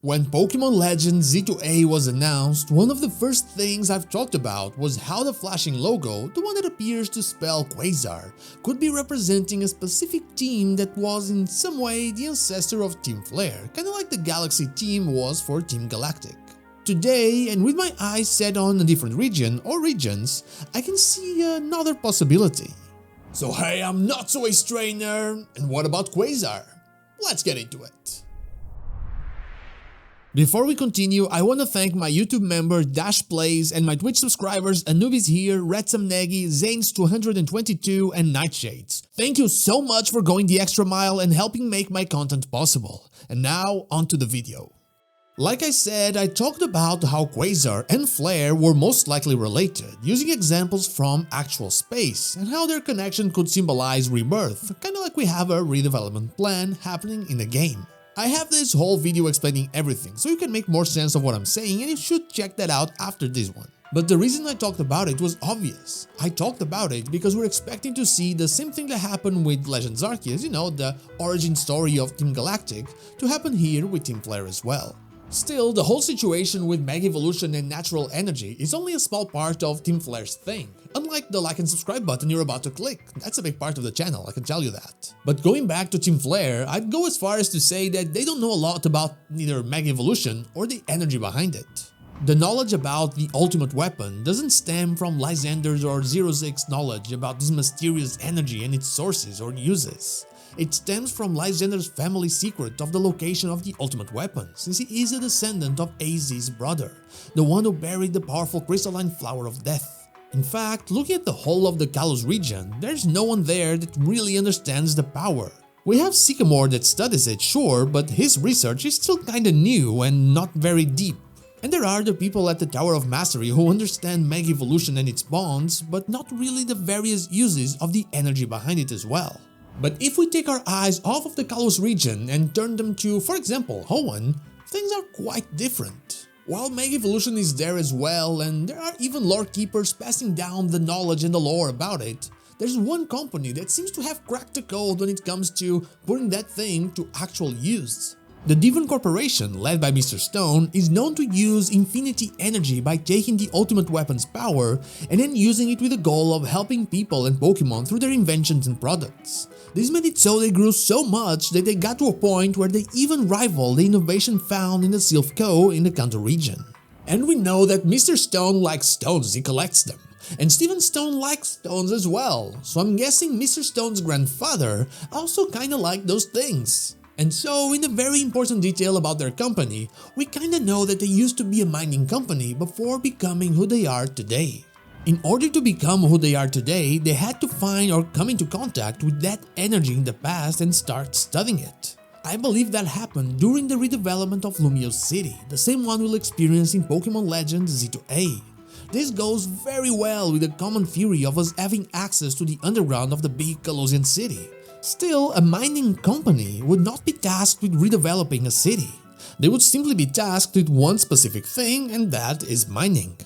When Pokémon Legends Z-A was announced, one of the first things I've talked about was how the flashing logo, the one that appears to spell Quasar, could be representing a specific team that was in some way the ancestor of Team Flare, kinda like the Galaxy team was for Team Galactic. Today, and with my eyes set on a different region or regions, I can see another possibility. So hey, I'm not so a strainer, and what about Quasar? Let's get into it. Before we continue, I want to thank my YouTube member Dash Plays and my Twitch subscribers Anubis here, Redsamnegi, Zanes222 and Nightshades. Thank you so much for going the extra mile and helping make my content possible. And now, onto the video. Like I said, I talked about how Quasar and Flare were most likely related, using examples from actual space, and how their connection could symbolize rebirth, kinda like we have a redevelopment plan happening in the game. I have this whole video explaining everything, so you can make more sense of what I'm saying, and you should check that out after this one. But the reason I talked about it was obvious. I talked about it because we're expecting to see the same thing that happened with Legends Arceus, the origin story of Team Galactic, to happen here with Team Flare as well. Still, the whole situation with Mega Evolution and Natural Energy is only a small part of Team Flare's thing. Unlike the like and subscribe button you're about to click, that's a big part of the channel, I can tell you that. But going back to Team Flare, I'd go as far as to say that they don't know a lot about neither Mega Evolution or the energy behind it. The knowledge about the ultimate weapon doesn't stem from Lysander's or Zero-Six knowledge about this mysterious energy and its sources or uses. It stems from Lysander's family secret of the location of the ultimate weapon, since he is a descendant of AZ's brother, the one who buried the powerful crystalline flower of death. In fact, looking at the whole of the Kalos region, there's no one there that really understands the power. We have Sycamore that studies it, sure, but his research is still kinda new and not very deep. And there are the people at the Tower of Mastery who understand Mega Evolution and its bonds, but not really the various uses of the energy behind it as well. But if we take our eyes off of the Kalos region and turn them to, for example, Hoenn, things are quite different. While Mega Evolution is there as well, and there are even lore keepers passing down the knowledge and the lore about it, there's one company that seems to have cracked the code when it comes to putting that thing to actual use. The Devon Corporation, led by Mr. Stone, is known to use infinity energy by taking the ultimate weapon's power and then using it with the goal of helping people and Pokémon through their inventions and products. This made it so they grew so much that they got to a point where they even rival the innovation found in the Sylph Co in the Kanto region. And we know that Mr. Stone likes stones, he collects them. And Steven Stone likes stones as well, so I'm guessing Mr. Stone's grandfather also kinda liked those things. And so, in a very important detail about their company, we kinda know that they used to be a mining company before becoming who they are today. In order to become who they are today, they had to find or come into contact with that energy in the past and start studying it. I believe that happened during the redevelopment of Lumiose City, the same one we'll experience in Pokémon Legends Z-A. This goes very well with the common theory of us having access to the underground of the big Kalosian city. Still, a mining company would not be tasked with redeveloping a city. They would simply be tasked with one specific thing, and that is mining.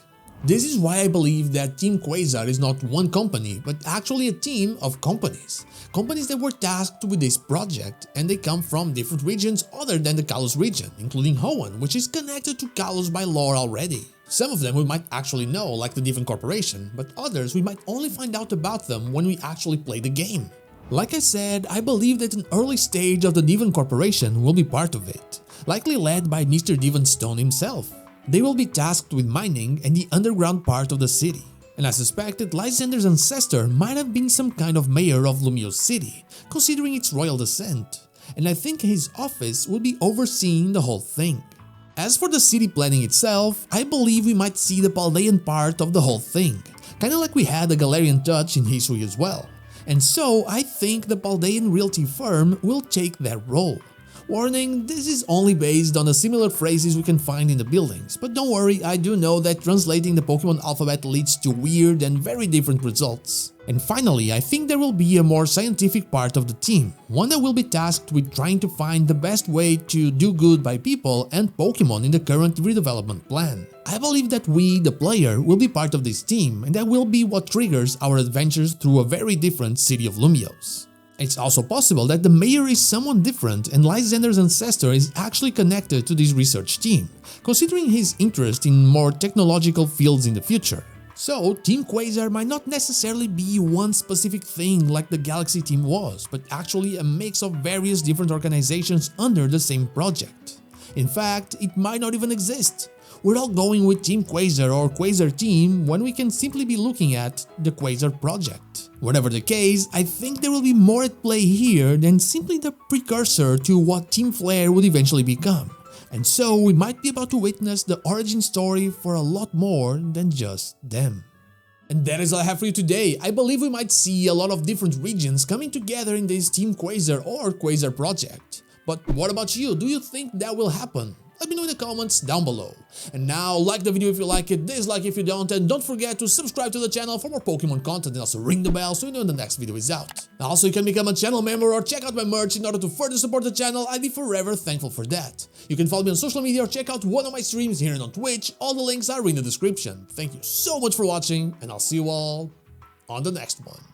This is why I believe that Team Quasar is not one company, but actually a team of companies. Companies that were tasked with this project, and they come from different regions other than the Kalos region, including Hoenn, which is connected to Kalos by lore already. Some of them we might actually know, like the Devon Corporation, but others we might only find out about them when we actually play the game. Like I said, I believe that an early stage of the Devon Corporation will be part of it, likely led by Mr. Devon Stone himself. They will be tasked with mining and the underground part of the city, and I suspect that Lysander's ancestor might have been some kind of mayor of Lumiose City, considering its royal descent, and I think his office will be overseeing the whole thing. As for the city planning itself, I believe we might see the Paldean part of the whole thing, kinda like we had the Galarian touch in history as well. And so, I think the Paldean realty firm will take that role. Warning, this is only based on the similar phrases we can find in the buildings, but don't worry, I do know that translating the Pokemon alphabet leads to weird and very different results. And finally, I think there will be a more scientific part of the team, one that will be tasked with trying to find the best way to do good by people and Pokemon in the current redevelopment plan. I believe that we, the player, will be part of this team, and that will be what triggers our adventures through a very different city of Lumiose. It's also possible that the mayor is someone different and Lysander's ancestor is actually connected to this research team, considering his interest in more technological fields in the future. So, Team Quasar might not necessarily be one specific thing like the Galaxy team was, but actually a mix of various different organizations under the same project. In fact, it might not even exist. We're all going with Team Quasar or Quasar team when we can simply be looking at the Quasar project. Whatever the case, I think there will be more at play here than simply the precursor to what Team Flare would eventually become. And so we might be about to witness the origin story for a lot more than just them. And that is all I have for you today. I believe we might see a lot of different regions coming together in this Team Quasar or Quasar project. But what about you? Do you think that will happen? Let me know in the comments down below. And now, like the video if you like it, dislike if you don't, and don't forget to subscribe to the channel for more Pokemon content and also ring the bell so you know when the next video is out. Also, you can become a channel member or check out my merch in order to further support the channel. I'd be forever thankful for that. You can follow me on social media or check out one of my streams here and on Twitch. All the links are in the description. Thank you so much for watching, and I'll see you all on the next one.